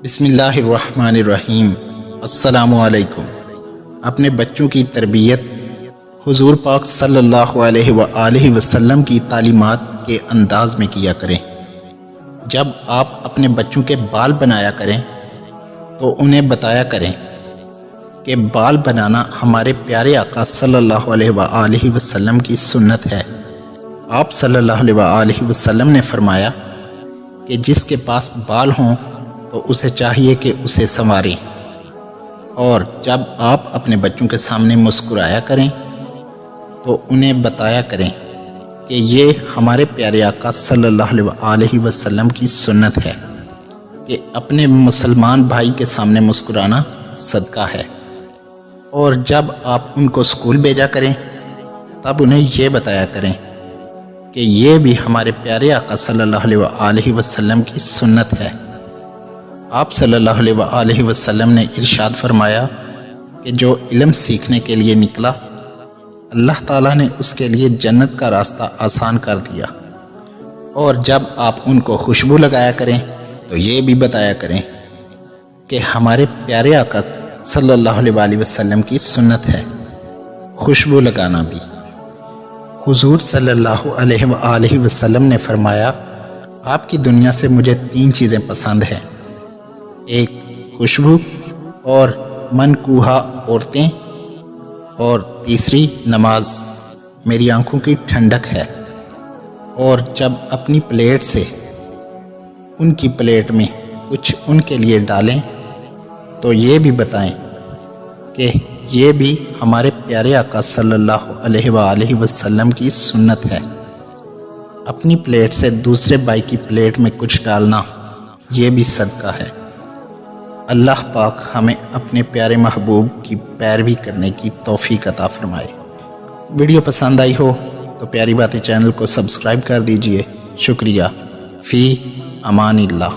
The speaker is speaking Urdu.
بسم اللہ الرحمن الرحیم۔ السلام علیکم۔ اپنے بچوں کی تربیت حضور پاک صلی اللہ علیہ وآلہ وسلم کی تعلیمات کے انداز میں کیا کریں۔ جب آپ اپنے بچوں کے بال بنایا کریں تو انہیں بتایا کریں کہ بال بنانا ہمارے پیارے آقا صلی اللہ علیہ وآلہ وسلم کی سنت ہے۔ آپ صلی اللہ علیہ وآلہ وسلم نے فرمایا کہ جس کے پاس بال ہوں تو اسے چاہیے کہ اسے سنواریں، اور جب آپ اپنے بچوں کے سامنے مسکرایا کریں تو انہیں بتایا کریں کہ یہ ہمارے پیارے آقا صلی اللہ علیہ وآلہ وسلم کی سنت ہے کہ اپنے مسلمان بھائی کے سامنے مسکرانا صدقہ ہے۔ اور جب آپ ان کو اسکول بھیجا کریں تب انہیں یہ بتایا کریں کہ یہ بھی ہمارے پیارے آقا صلی اللہ علیہ وآلہ وسلم کی سنت ہے۔ آپ صلی اللہ علیہ وآلہ وسلم نے ارشاد فرمایا کہ جو علم سیکھنے کے لیے نکلا اللہ تعالیٰ نے اس کے لیے جنت کا راستہ آسان کر دیا۔ اور جب آپ ان کو خوشبو لگایا کریں تو یہ بھی بتایا کریں کہ ہمارے پیارے آقا صلی اللہ علیہ وآلہ وسلم کی سنت ہے خوشبو لگانا بھی۔ حضور صلی اللہ علیہ وآلہ وسلم نے فرمایا آپ کی دنیا سے مجھے 3 چیزیں پسند ہیں، ایک خوشبو، اور منکوحہ عورتیں، اور تیسری نماز میری آنکھوں کی ٹھنڈک ہے۔ اور جب اپنی پلیٹ سے ان کی پلیٹ میں کچھ ان کے لیے ڈالیں تو یہ بھی بتائیں کہ یہ بھی ہمارے پیارے آقا صلی اللہ علیہ وآلہ وسلم کی سنت ہے۔ اپنی پلیٹ سے دوسرے بھائی کی پلیٹ میں کچھ ڈالنا یہ بھی صدقہ ہے۔ اللہ پاک ہمیں اپنے پیارے محبوب کی پیروی کرنے کی توفیق عطا فرمائے۔ ویڈیو پسند آئی ہو تو پیاری باتیں چینل کو سبسکرائب کر دیجئے۔ شکریہ۔ فی امان اللہ۔